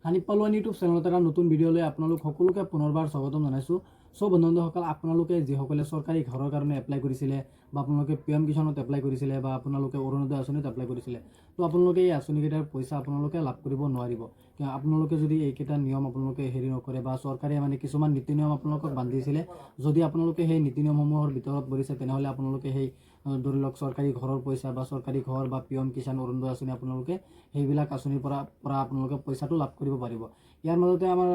Hanif পালোৱান YouTube চেনেলত এটা নতুন ভিডিঅ'লৈ আপোনালোক সকলোকে পুনৰবাৰ স্বাগতম জনাইছোঁ। সব বন্ধুসকল, আপোনালোকে যিসকলে চৰকাৰী ঘৰৰ কাৰণে এপ্লাই কৰিছিলে বা আপোনালোকে PM কিষাণত এপ্লাই কৰিছিলে বা আপোনালোকে অৰুণোদয় আঁচনিত এপ্লাই কৰিছিলে, তো আপোনালোকে এই আঁচনিকেইটাৰ পইচা আপোনালোকে লাভ কৰিব নোৱাৰিব। আপোনালোকে যদি এইকেইটা নিয়ম আপোনালোকে হেৰি নকৰে বা চৰকাৰে মানে কিছুমান নীতি নিয়ম আপোনালোকক বান্ধিছিলে, যদি আপোনালোকে সেই নীতি নিয়মসমূহৰ ভিতৰত পৰিছে তেনেহ'লে আপোনালোকে সেই ধৰি লওক চৰকাৰী ঘৰৰ পইচা বা চৰকাৰী ঘৰ বা PM কিষাণ অৰুণোদয় আঁচনি আপোনালোকে সেইবিলাক আঁচনিৰ পৰা আপোনালোকে পইচাটো লাভ কৰিব পাৰিব। ইয়াৰ মাজতে আমাৰ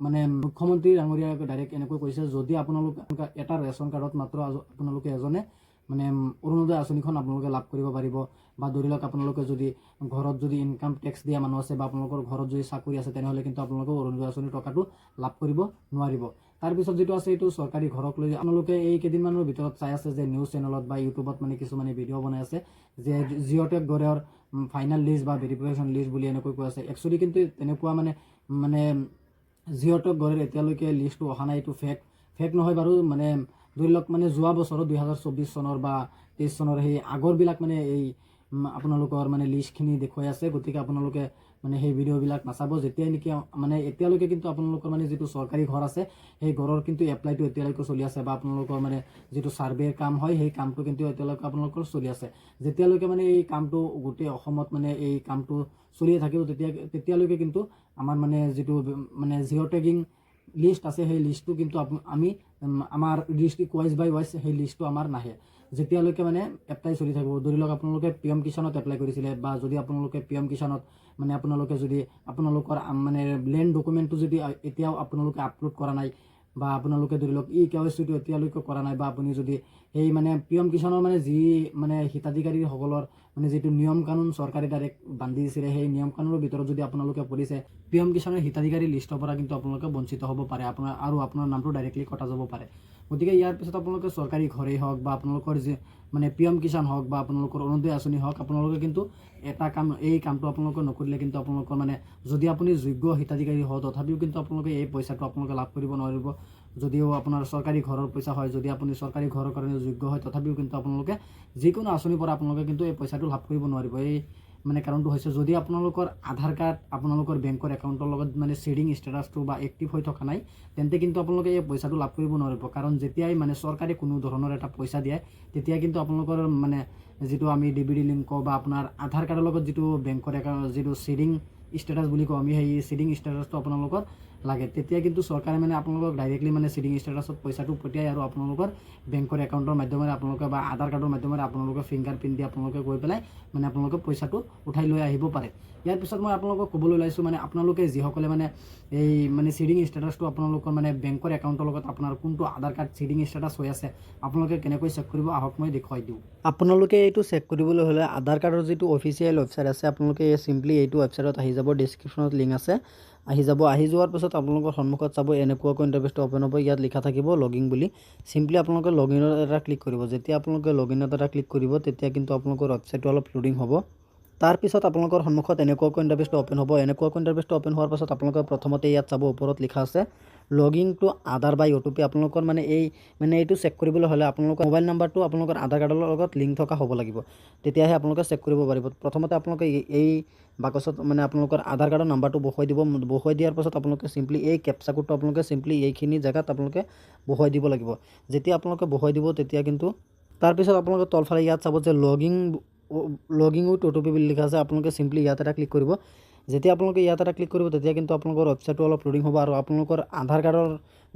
মানে মুখ্যমন্ত্ৰী ডাঙৰীয়াই ডাইৰেক্ট এনেকৈ কৈছে, যদি আপোনালোকে এটা ৰেচন কাৰ্ডত মাত্ৰ আপোনালোকে এজনে মানে অৰুণোদয় আঁচনিখন আপোনালোকে লাভ কৰিব পাৰিব। বা ধৰি লওক আপোনালোকে যদি ঘৰত যদি ইনকাম টেক্স দিয়া মানুহ আছে বা আপোনালোকৰ ঘৰত যদি চাকৰি আছে তেনেহ'লে কিন্তু আপোনালোকে অৰুণোদয় আঁচনিৰ টকাটো লাভ কৰিব নোৱাৰিব। তাৰপিছত যিটো আছে এইটো চৰকাৰী ঘৰক লৈ আপোনালোকে এই কেইদিনমানৰ ভিতৰত চাই আছে যে নিউজ চেনেলত বা ইউটিউবত মানে কিছুমানে ভিডিঅ' বনাই আছে যে জিঅ'টেক ঘৰৰ ফাইনেল লিষ্ট বা ভেৰিফিকেশ্যন লিষ্ট বুলি এনেকৈ কৈ আছে। একচুৱেলি কিন্তু তেনেকুৱা মানে জিঅ'টেক ঘৰৰ এতিয়ালৈকে লিষ্টটো অহা নাই, এইটো ফেক নহয় বাৰু। মানে ধৰি লওক মানে যোৱা বছৰত 2024 চনৰ বা 23 চনৰ সেই আগৰবিলাক মানে এই আপোনালোকৰ মানে লিষ্টখিনি দেখুৱাই আছে। গতিকে আপোনালোকে মানে সেই ভিডিঅ'বিলাক নাচাব যেতিয়াই নেকি মানে এতিয়ালৈকে কিন্তু আপোনালোকৰ মানে যিটো চৰকাৰী ঘৰ আছে সেই ঘৰৰ কিন্তু এপ্লাইটো এতিয়ালৈকে চলি আছে বা আপোনালোকৰ মানে যিটো ছাৰ্ভেৰ কাম হয় সেই কামটো কিন্তু এতিয়ালৈকে আপোনালোকৰ চলি আছে। যেতিয়ালৈকে মানে এই কামটো গোটেই অসমত মানে এই কামটো চলিয়ে থাকিব তেতিয়ালৈকে কিন্তু আমাৰ মানে যিটো মানে জিঅ'টেগিং লিষ্ট আছে সেই লিষ্টটো কিন্তু আমি আমাৰ ডিষ্ট্ৰিক্ট ৱাইজ বাই ৱাইজ সেই লিষ্টটো আমাৰ নাহে যেতিয়ালৈকে মানে এপ্লাই চলি থাকিব। ধৰি লওক আপোনালোকে PM কিষাণত এপ্লাই কৰিছিলে বা যদি আপোনালোকে PM কিষাণত মানে আপোনালোকে যদি আপোনালোকৰ মানে লেণ্ড ডকুমেণ্টটো যদি এতিয়াও আপোনালোকে আপলোড কৰা নাই বা আপোনালোকে ধৰি লওক KYCটো এতিয়ালৈকে কৰা নাই বা আপুনি যদি সেই মানে PM কিষাণৰ মানে যি মানে হিতাধিকাৰীসকলৰ মানে যিটো নিয়ম কানুন চৰকাৰে ডাইৰেক্ট বান্ধি দিছিলে সেই নিয়ম কানুনৰ ভিতৰত যদি আপোনালোকে পৰিছে, PM কিষাণৰ হিতাধিকাৰী লিষ্টৰ পৰা কিন্তু আপোনালোকে বঞ্চিত হ'ব পাৰে আপোনাৰ নামটো ডাইৰেক্টলি কটা যাব পাৰে। গতিকে ইয়াৰ পিছত আপোনালোকে চৰকাৰী ঘৰেই হওক বা আপোনালোকৰ যি মানে PM কিষাণ হওক বা আপোনালোকৰ অৰুণোদয় আঁচনি হওক, আপোনালোকে কিন্তু এটা কাম এই কামটো আপোনালোকে নকৰিলে কিন্তু আপোনালোকৰ মানে যদি আপুনি যোগ্য হিতাধিকাৰী হয় তথাপিও কিন্তু আপোনালোকে এই পইচাটো আপোনালোকে লাভ কৰিব নোৱাৰিব। যদিও আপোনাৰ চৰকাৰী ঘৰৰ পইচা হয়, যদি আপুনি চৰকাৰী ঘৰৰ কাৰণে যোগ্য হয় তথাপিও কিন্তু আপোনালোকে যিকোনো আঁচনিৰ পৰা আপোনালোকে কিন্তু এই পইচাটো লাভ কৰিব নোৱাৰিব। এই মানে কাৰণটো হৈছে যদি আপোনালোকৰ আধাৰ কাৰ্ড আপোনালোকৰ বেংকৰ একাউণ্টৰ লগত মানে শ্বেডিং ষ্টেটাছটো বা এক্টিভ হৈ থকা নাই তেন্তে কিন্তু আপোনালোকে এই পইচাটো লাভ কৰিব নোৱাৰিব। কাৰণ যেতিয়াই মানে চৰকাৰে কোনো ধৰণৰ এটা পইচা দিয়ে তেতিয়া কিন্তু আপোনালোকৰ মানে যিটো আমি DBD লিংক কওঁ বা আপোনাৰ আধাৰ কাৰ্ডৰ লগত যিটো বেংকৰ একাউণ্ট যিটো শ্বেডিং ষ্টেটাছ বুলি কওঁ আমি, সেই শ্বেডিং ষ্টেটাছটো আপোনালোকৰ লাগে। তেতিয়া কিন্তু চৰকাৰে মানে আপোনালোকক ডাইৰেক্টলি মানে শ্বেডিং ষ্টেটাছত পইচাটো পঠিয়ায় আৰু আপোনালোকৰ বেংকৰ একাউণ্টৰ মাধ্যমেৰে আপোনালোকে বা আধাৰ কাৰ্ডৰ মাধ্যমেৰে আপোনালোকে ফিংগাৰ প্ৰিণ্ট দি আপোনালোকে গৈ পেলাই মানে আপোনালোকে পইচাটো উঠাই লৈ আহিব পাৰে। ইয়াৰ পিছত মই আপোনালোকক ক'বলৈ ওলাইছোঁ মানে আপোনালোকে যিসকলে মানে এই মানে শ্বেডিং ষ্টেটাছটো আপোনালোকৰ মানে বেংকৰ একাউণ্টৰ লগত আপোনাৰ কোনটো আধাৰ কাৰ্ড শ্বেডিং ষ্টেটাছ হৈ আছে আপোনালোকে কেনেকৈ চেক কৰিব আহক মই দেখুৱাই দিওঁ। আপোনালোকে এইটো চেক কৰিবলৈ হ'লে আধাৰ কাৰ্ডৰ যিটো অফিচিয়েল ৱেবছাইট আছে আপোনালোকে চিম্পলি এইটো ৱেবছাইটত আহি যাব, ডিছক্ৰিপশ্যনত লিংক আছে, আহি যোৱাৰ পাছত আপোনালোকৰ সন্মুখত চাব এনেকুৱাকৈ ইণ্টাৰফেচটো অ'পেন হ'ব। ইয়াত লিখা থাকিব লগিন বুলি। চিম্পলি আপোনালোকে লগিনত এটা ক্লিক কৰিব। যেতিয়া আপোনালোকে লগিনত এটা ক্লিক কৰিব তেতিয়া কিন্তু আপোনালোকৰ ৱেবছাইটটো অলপ লোডিং হ'ব। তাৰপিছত আপোনালোকৰ সন্মুখত এনেকুৱাকৈ ইণ্টাৰফেচটো অ'পেন হ'ব। এনেকুৱাকৈ ইণ্টাৰফেচটো অ'পেন হোৱাৰ পাছত আপোনালোকে প্ৰথমতে ইয়াত চাব ওপৰত লিখা আছে লগিং টু আধাৰ বাই OTP। আপোনালোকৰ মানে এইটো চেক কৰিবলৈ হ'লে আপোনালোকৰ মোবাইল নাম্বাৰটো আপোনালোকৰ আধাৰ কাৰ্ডৰ লগত লিংক থকা হ'ব লাগিব, তেতিয়াহে আপোনালোকে চেক কৰিব পাৰিব। প্ৰথমতে আপোনালোকে এই বাকচত মানে আপোনালোকৰ আধাৰ কাৰ্ডৰ নাম্বাৰটো বহুৱাই দিব। বহুৱাই দিয়াৰ পাছত আপোনালোকে চিম্পলি এই কেপচা কোডটো আপোনালোকে চিম্পলি এইখিনি জেগাত আপোনালোকে বহুৱাই দিব লাগিব। যেতিয়া আপোনালোকে বহুৱাই দিব তেতিয়া কিন্তু তাৰপিছত আপোনালোকে তলফালে ইয়াত চাব যে লগিং উইথ OTP বুলি লিখা আছে। আপোনালোকে চিম্পলি ইয়াত এটা ক্লিক কৰিব। যেতিয়া আপোনালোকে ইয়াত এটা ক্লিক কৰিব তেতিয়া কিন্তু আপোনালোকৰ ৱেবছাইটটো অলপ লোডিং হ'ব আৰু আপোনালোকৰ আধাৰ কাৰ্ডৰ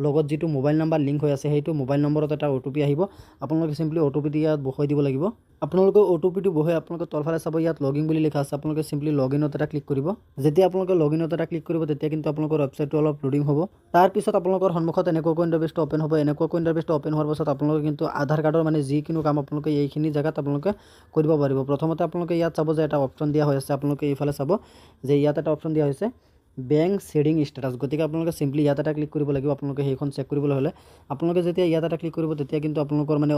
লগত যিটো মোবাইল নাম্বাৰ লিংক হৈ আছে সেইটো মোবাইল নম্বৰত এটা OTP আহিব। আপোনালোকে চিম্পলি OTPটো ইয়াত বহুৱাই দিব লাগিব। আপোনালোকে OTPটো বহুৱাই আপোনালোকে তলফালে চাব ইয়াত লগিং বুলি লিখা আছে। আপোনালোকে চিম্পলি লগিনত এটা ক্লিক কৰিব। যেতিয়া আপোনালোকে লগিনত এটা ক্লিক কৰিব তেতিয়া কিন্তু আপোনালোকৰ ৱেবছাইটটো অলপ লোডিং হ'ব। তাৰপিছত আপোনালোকৰ সন্মুখত এনেকুৱাকৈ ইণ্টাৰফেচটো অ'পেন হ'ব। এনেকুৱাকৈ ইণ্টাৰফেচটো অ'পেন হোৱাৰ পাছত আপোনালোকে কিন্তু আধাৰ কাৰ্ডৰ মানে যিকোনো কাম আপোনালোকে এইখিনি জেগাত আপোনালোকে কৰিব পাৰিব। প্ৰথমতে আপোনালোকে ইয়াত চাব যে এটা অপশ্যন দিয়া হৈ আছে। আপোনালোকে এইফালে চাব যে ইয়াত এটা অপশ্যন দিয়া হৈছে বেংক শ্বেডিং ষ্টেটাছ। গতিকে আপোনালোকে চিম্পলি ইয়াত এটা ক্লিক কৰিব লাগিব। আপোনালোকে সেইখন চেক কৰিবলৈ হ'লে আপোনালোকে যেতিয়া ইয়াত এটা ক্লিক কৰিব তেতিয়া কিন্তু আপোনালোকৰ মানে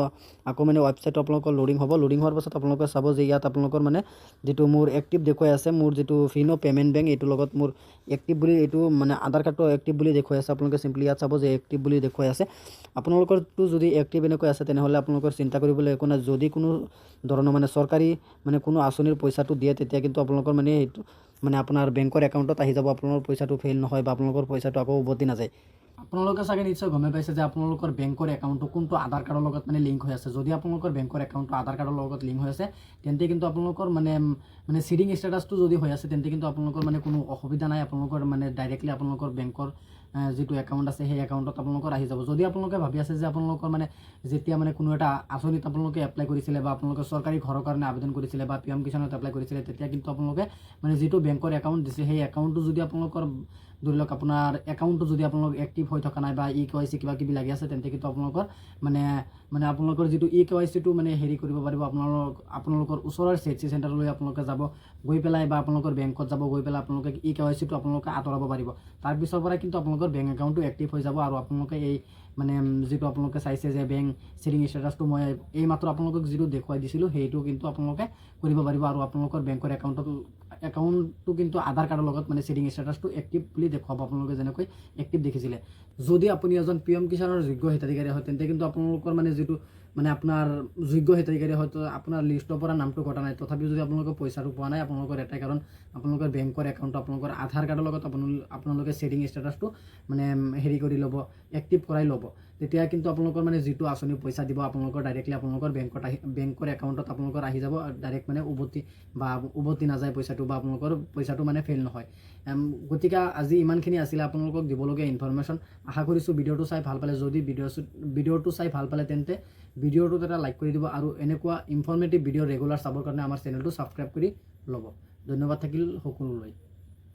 আকৌ মানে ৱেবছাইটটো আপোনালোকৰ লোডিং হ'ব। লোডিং হোৱাৰ পাছত আপোনালোকে চাব যে ইয়াত আপোনালোকৰ মানে যিটো মোৰ এক্টিভ দেখুৱাই আছে, মোৰ যিটো ফিনো পে'মেণ্ট বেংক এইটোৰ লগত মোৰ এক্টিভ বুলি এইটো মানে আধাৰ কাৰ্ডটো এক্টিভ বুলি দেখুৱাই আছে। আপোনালোকে চিম্পলি ইয়াত চাব যে এক্টিভ বুলি দেখুৱাই আছে। আপোনালোকৰটো যদি এক্টিভ এনেকৈ আছে তেনেহ'লে আপোনালোকৰ চিন্তা কৰিবলৈ একো নাই। যদি কোনো ধৰণৰ মানে চৰকাৰী মানে কোনো আঁচনিৰ পইচাটো দিয়ে তেতিয়া কিন্তু আপোনালোকৰ মানে মানে আপোনাৰ বেংকৰ একাউণ্টত আহি যাব, আপোনালোকৰ পইচাটো ফেইল নহয় বা আপোনালোকৰ পইচাটো আকৌ উভতি নাযায়। আপোনালোকে চাগে নিশ্চয় গমে পাইছে যে আপোনালোকৰ বেংকৰ একাউণ্টটো কোনটো আধাৰ কাৰ্ডৰ লগত মানে লিংক হৈ আছে। যদি আপোনালোকৰ বেংকৰ একাউণ্টটো আধাৰ কাৰ্ডৰ লগত লিংক হৈ আছে তেন্তে কিন্তু আপোনালোকৰ মানে চিডিং ষ্টেটাছটো যদি হৈ আছে তেন্তে কিন্তু আপোনালোকৰ মানে কোনো অসুবিধা নাই। আপোনালোকৰ মানে ডাইৰেক্টলি আপোনালোকৰ বেংকৰ যিটো একাউণ্ট আছে সেই একাউণ্টত আপোনালোকৰ আহি যাব। যদি আপোনালোকে ভাবি আছে যে আপোনালোকৰ মানে যেতিয়া মানে কোনো এটা আঁচনিত আপোনালোকে এপ্লাই কৰিছিলে বা আপোনালোকে চৰকাৰী ঘৰৰ কাৰণে আবেদন কৰিছিলে বা PM কিষাণত এপ্লাই কৰিছিলে, তেতিয়া কিন্তু আপোনালোকে মানে যিটো বেংকৰ একাউণ্ট দিছে সেই একাউণ্টটো যদি আপোনালোকৰ ধৰি লওক আপোনাৰ একাউণ্টটো যদি আপোনালোক এক্টিভ হৈ থকা নাই বা EKYC কিবা কিবি লাগি আছে, তেন্তে কিন্তু আপোনালোকৰ মানে আপোনালোকৰ যিটো EKYCটো মানে হেৰি কৰিব পাৰিব। আপোনালোকৰ ওচৰৰ CHC চেণ্টাৰলৈ আপোনালোকে যাব, গৈ পেলাই বা আপোনালোকৰ বেংকত যাব, গৈ পেলাই আপোনালোকে EKYCটো আপোনালোকে আঁতৰাব পাৰিব। তাৰপিছৰ পৰা কিন্তু আপোনালোকৰ বেংক একাউণ্টটো এক্টিভ হৈ যাব আৰু আপোনালোকে এই মানে যিটো আপোনালোকে চাইছে যে বেংক চিডিং ষ্টেটাছটো মই এইমাত্ৰ আপোনালোকক যিটো দেখুৱাই দিছিলোঁ সেইটো কিন্তু আপোনালোকে কৰিব পাৰিব। আৰু আপোনালোকৰ বেংকৰ একাউণ্টটো কিন্তু আধাৰ কাৰ্ডৰ লগত মানে চিডিং ষ্টেটাছটো এক্টিভ বুলি দেখুৱাব, আপোনালোকে যেনেকৈ এক্টিভ দেখিছিলে। যদি আপুনি এজন PM কিষাণৰ যোগ্য হিতাধিকাৰী হয় তেন্তে কিন্তু আপোনালোকৰ মানে যিটো মানে আপোনাৰ যোগ্য হিতাধিকাৰী হয়তো আপোনাৰ লিষ্টৰ পৰা নামটো কটা নাই, তথাপিও যদি আপোনালোকে পইচাটো পোৱা নাই, আপোনালোকৰ এটাই কাৰণ আপোনালোকৰ বেংকৰ একাউণ্টটো আপোনালোকৰ আধাৰ কাৰ্ডৰ লগত আপোনালোকে চিডিং ষ্টেটাছটো মানে হেৰি কৰি ল'ব, এক্টিভ কৰাই ল'ব। তেতিয়া কিন্তু আপোনালোকৰ মানে যিটো আঁচনি পইচা দিব আপোনালোকৰ ডাইৰেক্টলি আপোনালোকৰ বেংকৰ একাউণ্টত আপোনালোকৰ আহি যাব, ডাইৰেক্ট মানে উভতি নাযায় পইচাটো, বা আপোনালোকৰ পইচাটো মানে ফেইল নহয়। গতিকে আজি ইমানখিনি আছিলে আপোনালোকক দিবলগীয়া ইনফৰমেশ্যন। আশা কৰিছোঁ ভিডিঅ'টো চাই ভাল পালে। যদি ভিডিঅ'টো চাই ভাল পালে তেন্তে ভিডিঅ'টোত এটা লাইক কৰি দিব আৰু এনেকুৱা ইনফৰমেটিভ ভিডিঅ' ৰেগুলাৰ চাবৰ কাৰণে আমাৰ চেনেলটো ছাবস্ক্ৰাইব কৰি ল'ব। ধন্যবাদ থাকিল সকলোলৈ।